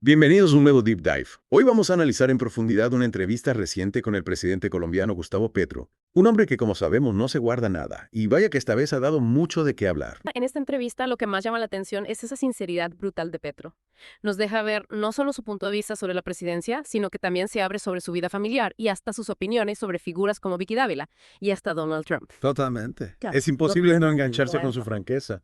Bienvenidos a un nuevo Deep Dive. Hoy vamos a analizar en profundidad una entrevista reciente con el presidente colombiano Gustavo Petro, un hombre que, como sabemos, no se guarda nada, y vaya que esta vez ha dado mucho de qué hablar. En esta entrevista lo que más llama la atención es esa sinceridad brutal de Petro. Nos deja ver no solo su punto de vista sobre la presidencia, sino que también se abre sobre su vida familiar y hasta sus opiniones sobre figuras como Vicky Dávila y hasta Donald Trump. Totalmente. Claro, Es imposible no engancharse con su franqueza.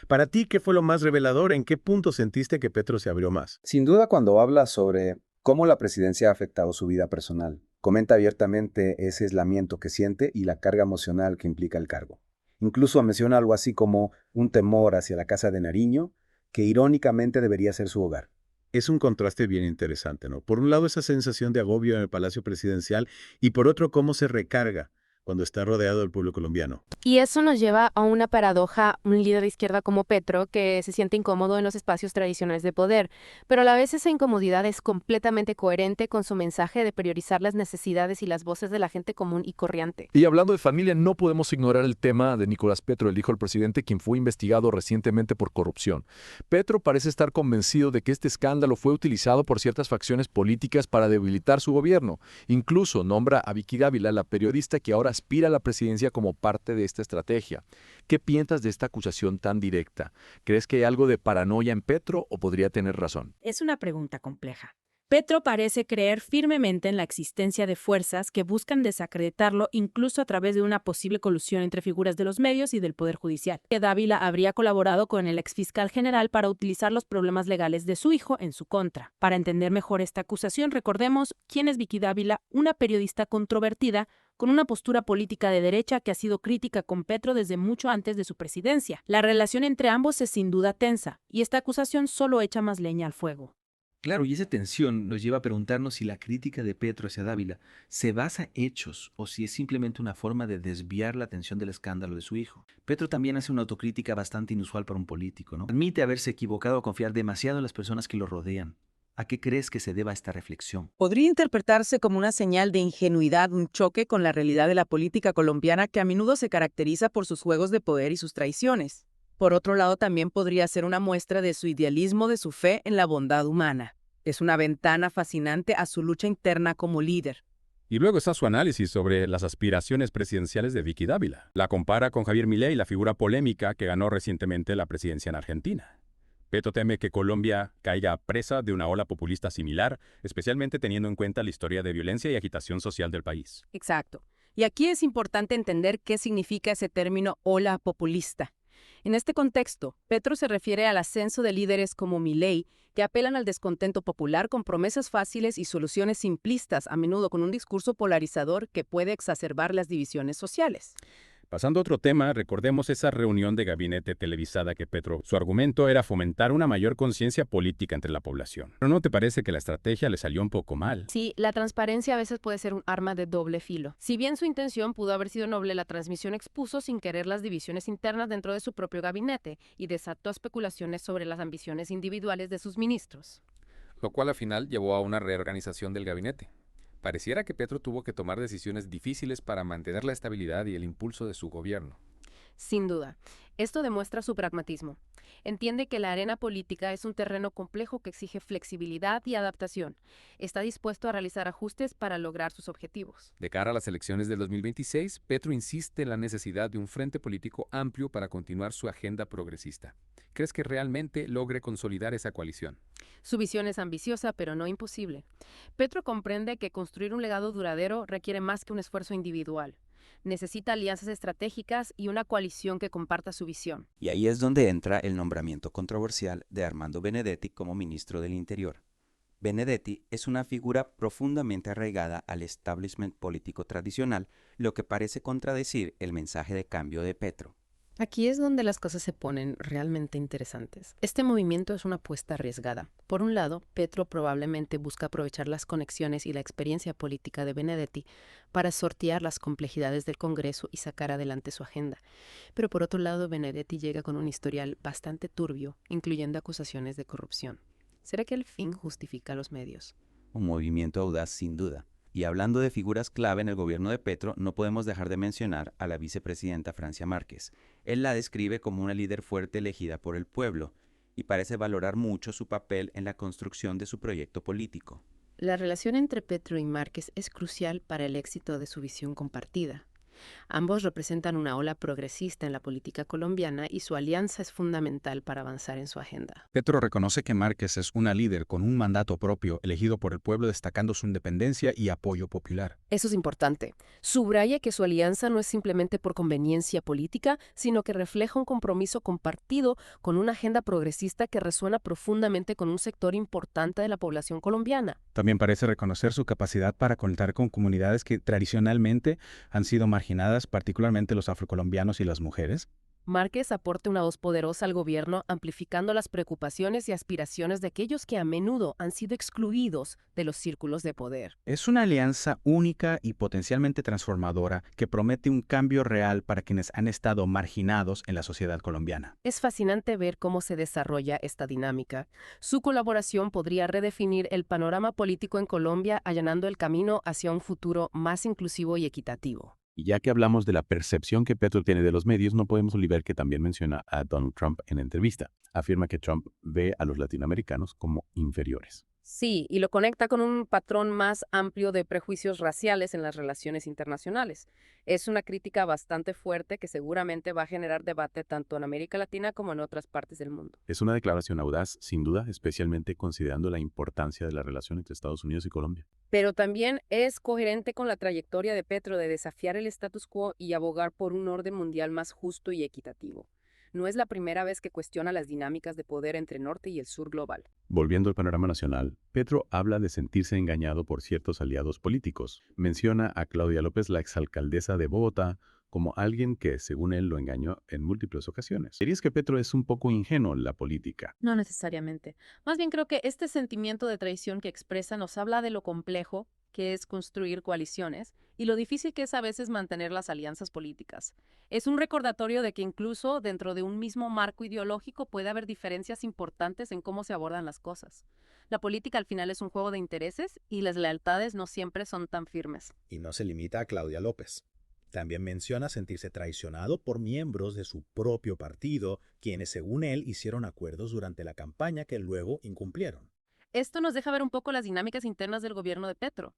Para ti, ¿qué fue lo más revelador? ¿En qué punto sentiste que Petro se abrió más? Sin duda, cuando habla sobre cómo la presidencia ha afectado su vida personal, comenta abiertamente ese aislamiento que siente y la carga emocional que implica el cargo. Incluso menciona algo así como un temor hacia la Casa de Nariño, que irónicamente debería ser su hogar. Es un contraste bien interesante, ¿no? Por un lado, esa sensación de agobio en el Palacio Presidencial y por otro, cómo se recarga cuando está rodeado del pueblo colombiano. Y eso nos lleva a una paradoja, un líder de izquierda como Petro, que se siente incómodo en los espacios tradicionales de poder, pero a la vez esa incomodidad es completamente coherente con su mensaje de priorizar las necesidades y las voces de la gente común y corriente. Y hablando de familia, no podemos ignorar el tema de Nicolás Petro, el hijo del presidente, quien fue investigado recientemente por corrupción. Petro parece estar convencido de que este escándalo fue utilizado por ciertas facciones políticas para debilitar su gobierno. Incluso nombra a Vicky Dávila, la periodista que ahora aspira a la presidencia, como parte de esta estrategia. ¿Qué piensas de esta acusación tan directa? ¿Crees que hay algo de paranoia en Petro o podría tener razón? Es una pregunta compleja. Petro parece creer firmemente en la existencia de fuerzas que buscan desacreditarlo incluso a través de una posible colusión entre figuras de los medios y del Poder Judicial. Que Dávila habría colaborado con el exfiscal general para utilizar los problemas legales de su hijo en su contra. Para entender mejor esta acusación, recordemos quién es Vicky Dávila, una periodista controvertida con una postura política de derecha que ha sido crítica con Petro desde mucho antes de su presidencia. La relación entre ambos es sin duda tensa, y esta acusación solo echa más leña al fuego. Claro, y esa tensión nos lleva a preguntarnos si la crítica de Petro hacia Dávila se basa en hechos o si es simplemente una forma de desviar la atención del escándalo de su hijo. Petro también hace una autocrítica bastante inusual para un político, ¿no? Admite haberse equivocado a confiar demasiado en las personas que lo rodean. ¿A qué crees que se deba esta reflexión? Podría interpretarse como una señal de ingenuidad, un choque con la realidad de la política colombiana que a menudo se caracteriza por sus juegos de poder y sus traiciones. Por otro lado, también podría ser una muestra de su idealismo, de su fe en la bondad humana. Es una ventana fascinante a su lucha interna como líder. Y luego está su análisis sobre las aspiraciones presidenciales de Vicky Dávila. La compara con Javier Milei, la figura polémica que ganó recientemente la presidencia en Argentina. Petro teme que Colombia caiga presa de una ola populista similar, especialmente teniendo en cuenta la historia de violencia y agitación social del país. Exacto. Y aquí es importante entender qué significa ese término ola populista. En este contexto, Petro se refiere al ascenso de líderes como Milei, que apelan al descontento popular con promesas fáciles y soluciones simplistas, a menudo con un discurso polarizador que puede exacerbar las divisiones sociales. Pasando a otro tema, recordemos esa reunión de gabinete televisada que Petro, su argumento era fomentar una mayor conciencia política entre la población. ¿Pero no te parece que la estrategia le salió un poco mal? Sí, la transparencia a veces puede ser un arma de doble filo. Si bien su intención pudo haber sido noble, la transmisión expuso sin querer las divisiones internas dentro de su propio gabinete y desató especulaciones sobre las ambiciones individuales de sus ministros. Lo cual al final llevó a una reorganización del gabinete. Pareciera que Petro tuvo que tomar decisiones difíciles para mantener la estabilidad y el impulso de su gobierno. Sin duda, esto demuestra su pragmatismo. Entiende que la arena política es un terreno complejo que exige flexibilidad y adaptación. Está dispuesto a realizar ajustes para lograr sus objetivos. De cara a las elecciones del 2026, Petro insiste en la necesidad de un frente político amplio para continuar su agenda progresista. ¿Crees que realmente logre consolidar esa coalición? Su visión es ambiciosa, pero no imposible. Petro comprende que construir un legado duradero requiere más que un esfuerzo individual. Necesita alianzas estratégicas y una coalición que comparta su visión. Y ahí es donde entra el nombramiento controversial de Armando Benedetti como ministro del Interior. Benedetti es una figura profundamente arraigada al establishment político tradicional, lo que parece contradecir el mensaje de cambio de Petro. Aquí es donde las cosas se ponen realmente interesantes. Este movimiento es una apuesta arriesgada. Por un lado, Petro probablemente busca aprovechar las conexiones y la experiencia política de Benedetti para sortear las complejidades del Congreso y sacar adelante su agenda. Pero por otro lado, Benedetti llega con un historial bastante turbio, incluyendo acusaciones de corrupción. ¿Será que el fin justifica los medios? Un movimiento audaz sin duda. Y hablando de figuras clave en el gobierno de Petro, no podemos dejar de mencionar a la vicepresidenta Francia Márquez. Él la describe como una líder fuerte elegida por el pueblo. y parece valorar mucho su papel en la construcción de su proyecto político. La relación entre Petro y Márquez es crucial para el éxito de su visión compartida. Ambos representan una ola progresista en la política colombiana y su alianza es fundamental para avanzar en su agenda. Petro reconoce que Márquez es una líder con un mandato propio elegido por el pueblo destacando su independencia y apoyo popular. Eso es importante. Subraya que su alianza no es simplemente por conveniencia política, sino que refleja un compromiso compartido con una agenda progresista que resuena profundamente con un sector importante de la población colombiana. También parece reconocer su capacidad para conectar con comunidades que tradicionalmente han sido marginadas, particularmente los afrocolombianos y las mujeres. Márquez aporta una voz poderosa al gobierno, amplificando las preocupaciones y aspiraciones de aquellos que a menudo han sido excluidos de los círculos de poder. Es una alianza única y potencialmente transformadora que promete un cambio real para quienes han estado marginados en la sociedad colombiana. Es fascinante ver cómo se desarrolla esta dinámica. Su colaboración podría redefinir el panorama político en Colombia, allanando el camino hacia un futuro más inclusivo y equitativo. Y ya que hablamos de la percepción que Petro tiene de los medios, no podemos olvidar que también menciona a Donald Trump en entrevista. Afirma que Trump ve a los latinoamericanos como inferiores. Sí, y lo conecta con un patrón más amplio de prejuicios raciales en las relaciones internacionales. Es una crítica bastante fuerte que seguramente va a generar debate tanto en América Latina como en otras partes del mundo. Es una declaración audaz, sin duda, especialmente considerando la importancia de la relación entre Estados Unidos y Colombia. Pero también es coherente con la trayectoria de Petro de desafiar el status quo y abogar por un orden mundial más justo y equitativo. No es la primera vez que cuestiona las dinámicas de poder entre Norte y el Sur global. Volviendo al panorama nacional, Petro habla de sentirse engañado por ciertos aliados políticos. Menciona a Claudia López, la exalcaldesa de Bogotá, como alguien que, según él, lo engañó en múltiples ocasiones. ¿Dirías que Petro es un poco ingenuo en la política? No necesariamente. Más bien creo que este sentimiento de traición que expresa nos habla de lo complejo que es construir coaliciones y lo difícil que es a veces mantener las alianzas políticas. Es un recordatorio de que incluso dentro de un mismo marco ideológico puede haber diferencias importantes en cómo se abordan las cosas. La política al final es un juego de intereses y las lealtades no siempre son tan firmes. Y no se limita a Claudia López. También menciona sentirse traicionado por miembros de su propio partido, quienes según él hicieron acuerdos durante la campaña que luego incumplieron. Esto nos deja ver un poco las dinámicas internas del gobierno de Petro.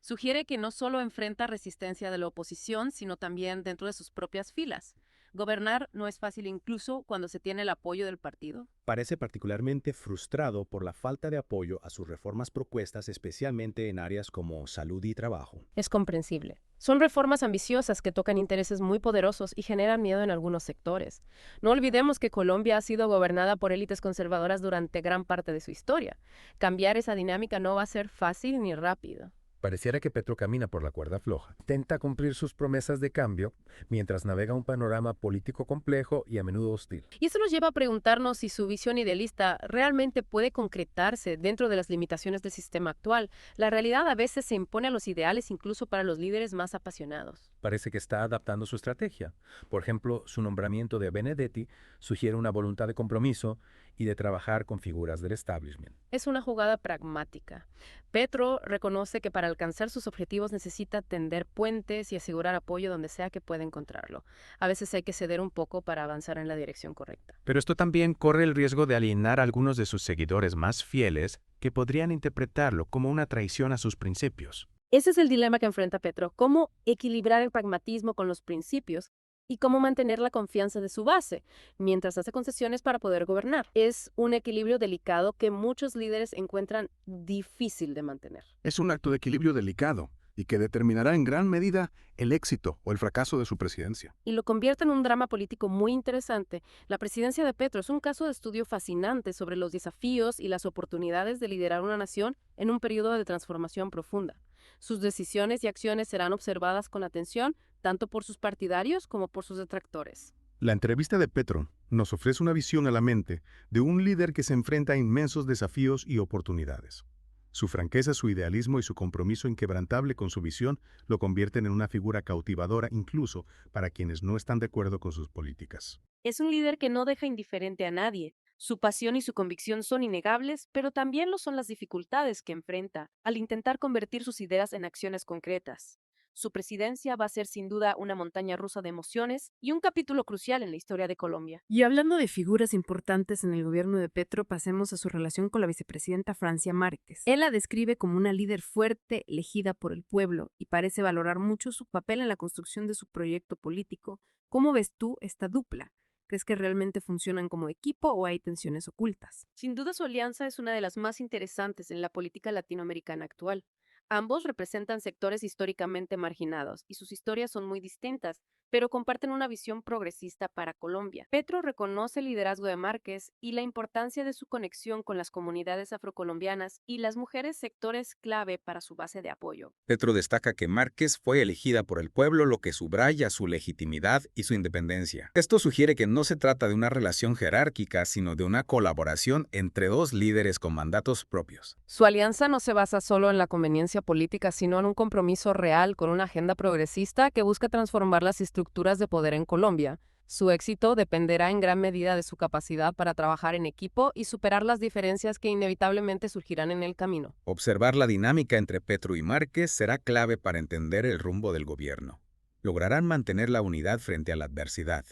Sugiere que no solo enfrenta resistencia de la oposición, sino también dentro de sus propias filas. Gobernar no es fácil incluso cuando se tiene el apoyo del partido. Parece particularmente frustrado por la falta de apoyo a sus reformas propuestas, especialmente en áreas como salud y trabajo. Es comprensible. Son reformas ambiciosas que tocan intereses muy poderosos y generan miedo en algunos sectores. No olvidemos que Colombia ha sido gobernada por élites conservadoras durante gran parte de su historia. Cambiar esa dinámica no va a ser fácil ni rápido. Pareciera que Petro camina por la cuerda floja. Intenta cumplir sus promesas de cambio mientras navega un panorama político complejo y a menudo hostil. Y eso nos lleva a preguntarnos si su visión idealista realmente puede concretarse dentro de las limitaciones del sistema actual. La realidad a veces se impone a los ideales incluso para los líderes más apasionados. Parece que está adaptando su estrategia. Por ejemplo, su nombramiento de Benedetti sugiere una voluntad de compromiso y de trabajar con figuras del establishment. Es una jugada pragmática. Petro reconoce que para alcanzar sus objetivos necesita tender puentes y asegurar apoyo donde sea que pueda encontrarlo. A veces hay que ceder un poco para avanzar en la dirección correcta. Pero esto también corre el riesgo de alienar a algunos de sus seguidores más fieles que podrían interpretarlo como una traición a sus principios. Ese es el dilema que enfrenta Petro: cómo equilibrar el pragmatismo con los principios y cómo mantener la confianza de su base, mientras hace concesiones para poder gobernar. Es un equilibrio delicado que muchos líderes encuentran difícil de mantener. Es un acto de equilibrio delicado y que determinará en gran medida el éxito o el fracaso de su presidencia. Y lo convierte en un drama político muy interesante. La presidencia de Petro es un caso de estudio fascinante sobre los desafíos y las oportunidades de liderar una nación en un periodo de transformación profunda. Sus decisiones y acciones serán observadas con atención tanto por sus partidarios como por sus detractores. La entrevista de Petro nos ofrece una visión a la mente de un líder que se enfrenta a inmensos desafíos y oportunidades. Su franqueza, su idealismo y su compromiso inquebrantable con su visión lo convierten en una figura cautivadora incluso para quienes no están de acuerdo con sus políticas. Es un líder que no deja indiferente a nadie. Su pasión y su convicción son innegables, pero también lo son las dificultades que enfrenta al intentar convertir sus ideas en acciones concretas. Su presidencia va a ser sin duda una montaña rusa de emociones y un capítulo crucial en la historia de Colombia. Y hablando de figuras importantes en el gobierno de Petro, pasemos a su relación con la vicepresidenta Francia Márquez. Él la describe como una líder fuerte, elegida por el pueblo, y parece valorar mucho su papel en la construcción de su proyecto político. ¿Cómo ves tú esta dupla? ¿Crees que realmente funcionan como equipo o hay tensiones ocultas? Sin duda su alianza es una de las más interesantes en la política latinoamericana actual. Ambos representan sectores históricamente marginados y sus historias son muy distintas, pero comparten una visión progresista para Colombia. Petro reconoce el liderazgo de Márquez y la importancia de su conexión con las comunidades afrocolombianas y las mujeres, sectores clave para su base de apoyo. Petro destaca que Márquez fue elegida por el pueblo, lo que subraya su legitimidad y su independencia. Esto sugiere que no se trata de una relación jerárquica, sino de una colaboración entre dos líderes con mandatos propios. Su alianza no se basa solo en la conveniencia política, sino en un compromiso real con una agenda progresista que busca transformar las estructuras de poder en Colombia. Su éxito dependerá en gran medida de su capacidad para trabajar en equipo y superar las diferencias que inevitablemente surgirán en el camino. Observar la dinámica entre Petro y Márquez será clave para entender el rumbo del gobierno. Lograrán mantener la unidad frente a la adversidad.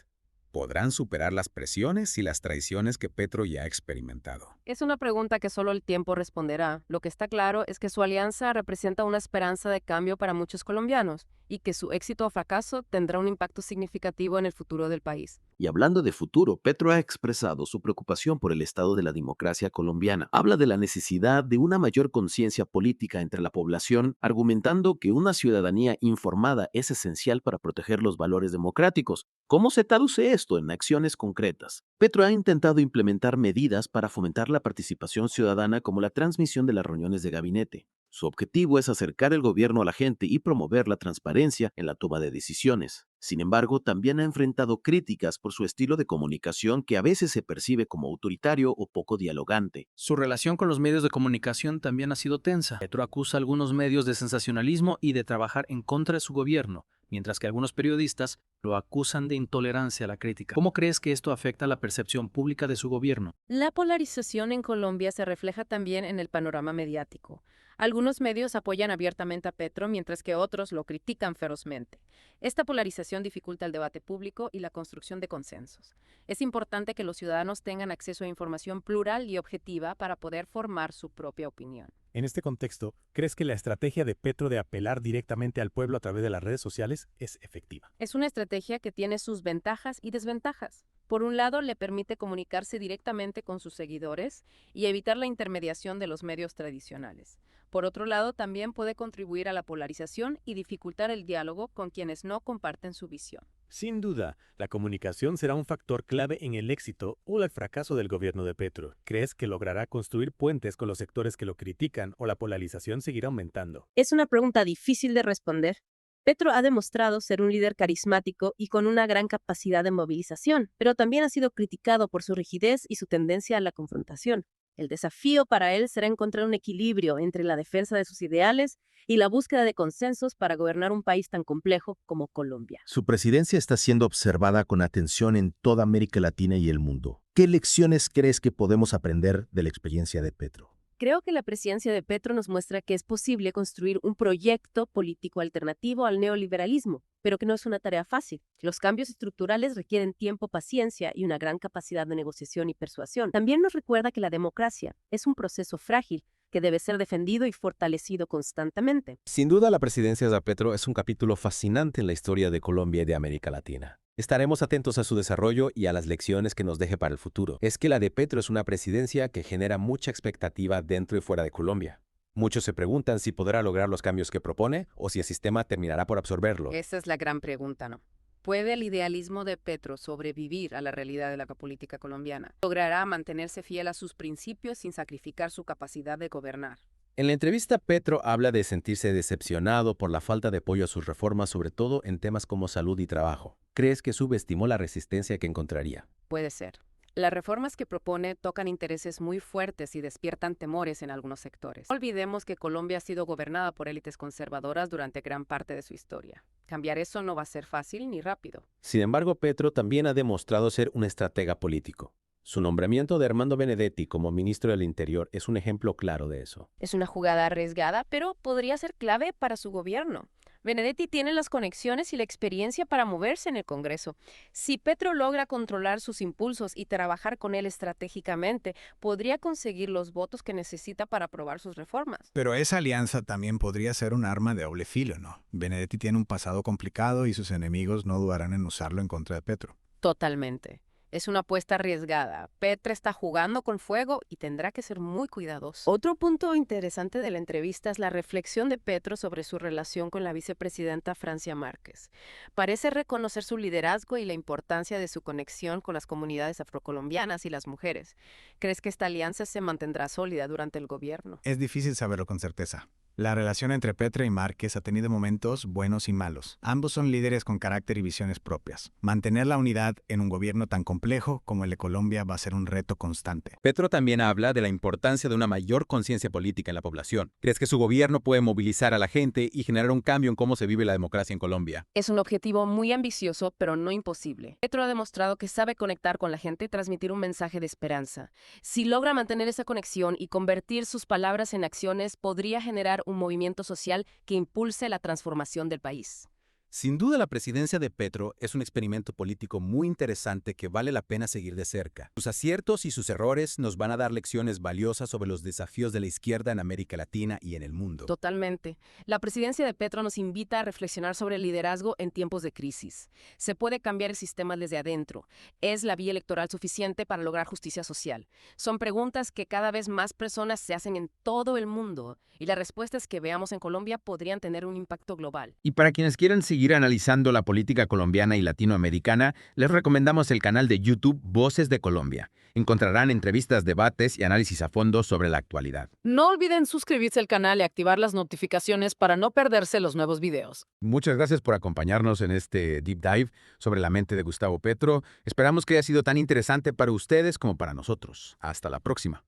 ¿Podrán superar las presiones y las traiciones que Petro ya ha experimentado? Es una pregunta que solo el tiempo responderá. Lo que está claro es que su alianza representa una esperanza de cambio para muchos colombianos y que su éxito o fracaso tendrá un impacto significativo en el futuro del país. Y hablando de futuro, Petro ha expresado su preocupación por el estado de la democracia colombiana. Habla de la necesidad de una mayor conciencia política entre la población, argumentando que una ciudadanía informada es esencial para proteger los valores democráticos. ¿Cómo se traduce esto en acciones concretas? Petro ha intentado implementar medidas para fomentar la participación ciudadana como la transmisión de las reuniones de gabinete. Su objetivo es acercar el gobierno a la gente y promover la transparencia en la toma de decisiones. Sin embargo, también ha enfrentado críticas por su estilo de comunicación que a veces se percibe como autoritario o poco dialogante. Su relación con los medios de comunicación también ha sido tensa. Petro acusa a algunos medios de sensacionalismo y de trabajar en contra de su gobierno, mientras que algunos periodistas lo acusan de intolerancia a la crítica. ¿Cómo crees que esto afecta la percepción pública de su gobierno? La polarización en Colombia se refleja también en el panorama mediático. Algunos medios apoyan abiertamente a Petro, mientras que otros lo critican ferozmente. Esta polarización dificulta el debate público y la construcción de consensos. Es importante que los ciudadanos tengan acceso a información plural y objetiva para poder formar su propia opinión. En este contexto, ¿crees que la estrategia de Petro de apelar directamente al pueblo a través de las redes sociales es efectiva? Es una estrategia que tiene sus ventajas y desventajas. Por un lado, le permite comunicarse directamente con sus seguidores y evitar la intermediación de los medios tradicionales. Por otro lado, también puede contribuir a la polarización y dificultar el diálogo con quienes no comparten su visión. Sin duda, la comunicación será un factor clave en el éxito o el fracaso del gobierno de Petro. ¿Crees que logrará construir puentes con los sectores que lo critican o la polarización seguirá aumentando? Es una pregunta difícil de responder. Petro ha demostrado ser un líder carismático y con una gran capacidad de movilización, pero también ha sido criticado por su rigidez y su tendencia a la confrontación. El desafío para él será encontrar un equilibrio entre la defensa de sus ideales y la búsqueda de consensos para gobernar un país tan complejo como Colombia. Su presidencia está siendo observada con atención en toda América Latina y el mundo. ¿Qué lecciones crees que podemos aprender de la experiencia de Petro? Creo que la presidencia de Petro nos muestra que es posible construir un proyecto político alternativo al neoliberalismo, pero que no es una tarea fácil. Los cambios estructurales requieren tiempo, paciencia y una gran capacidad de negociación y persuasión. También nos recuerda que la democracia es un proceso frágil que debe ser defendido y fortalecido constantemente. Sin duda, la presidencia de Petro es un capítulo fascinante en la historia de Colombia y de América Latina. Estaremos atentos a su desarrollo y a las lecciones que nos deje para el futuro. Es que la de Petro es una presidencia que genera mucha expectativa dentro y fuera de Colombia. Muchos se preguntan si podrá lograr los cambios que propone o si el sistema terminará por absorberlo. Esa es la gran pregunta, ¿no? ¿Puede el idealismo de Petro sobrevivir a la realidad de la política colombiana? ¿Logrará mantenerse fiel a sus principios sin sacrificar su capacidad de gobernar? En la entrevista, Petro habla de sentirse decepcionado por la falta de apoyo a sus reformas, sobre todo en temas como salud y trabajo. ¿Crees que subestimó la resistencia que encontraría? Puede ser. Las reformas que propone tocan intereses muy fuertes y despiertan temores en algunos sectores. No olvidemos que Colombia ha sido gobernada por élites conservadoras durante gran parte de su historia. Cambiar eso no va a ser fácil ni rápido. Sin embargo, Petro también ha demostrado ser un estratega político. Su nombramiento de Armando Benedetti como ministro del Interior es un ejemplo claro de eso. Es una jugada arriesgada, pero podría ser clave para su gobierno. Benedetti tiene las conexiones y la experiencia para moverse en el Congreso. Si Petro logra controlar sus impulsos y trabajar con él estratégicamente, podría conseguir los votos que necesita para aprobar sus reformas. Pero esa alianza también podría ser un arma de doble filo, ¿no? Benedetti tiene un pasado complicado y sus enemigos no dudarán en usarlo en contra de Petro. Totalmente. Es una apuesta arriesgada. Petro está jugando con fuego y tendrá que ser muy cuidadoso. Otro punto interesante de la entrevista es la reflexión de Petro sobre su relación con la vicepresidenta Francia Márquez. Parece reconocer su liderazgo y la importancia de su conexión con las comunidades afrocolombianas y las mujeres. ¿Crees que esta alianza se mantendrá sólida durante el gobierno? Es difícil saberlo con certeza. La relación entre Petro y Márquez ha tenido momentos buenos y malos. Ambos son líderes con carácter y visiones propias. Mantener la unidad en un gobierno tan complejo como el de Colombia va a ser un reto constante. Petro también habla de la importancia de una mayor conciencia política en la población. ¿Crees que su gobierno puede movilizar a la gente y generar un cambio en cómo se vive la democracia en Colombia? Es un objetivo muy ambicioso, pero no imposible. Petro ha demostrado que sabe conectar con la gente y transmitir un mensaje de esperanza. Si logra mantener esa conexión y convertir sus palabras en acciones, podría generar un movimiento social que impulse la transformación del país. Sin duda, la presidencia de Petro es un experimento político muy interesante que vale la pena seguir de cerca. Sus aciertos y sus errores nos van a dar lecciones valiosas sobre los desafíos de la izquierda en América Latina y en el mundo. Totalmente. La presidencia de Petro nos invita a reflexionar sobre el liderazgo en tiempos de crisis. Se puede cambiar el sistema desde adentro. ¿Es la vía electoral suficiente para lograr justicia social? Son preguntas que cada vez más personas se hacen en todo el mundo, y las respuestas que veamos en Colombia podrían tener un impacto global. Y para quienes quieran seguir analizando la política colombiana y latinoamericana, les recomendamos el canal de YouTube Voces de Colombia. Encontrarán entrevistas, debates y análisis a fondo sobre la actualidad. No olviden suscribirse al canal y activar las notificaciones para no perderse los nuevos videos. Muchas gracias por acompañarnos en este deep dive sobre la mente de Gustavo Petro. Esperamos que haya sido tan interesante para ustedes como para nosotros. Hasta la próxima.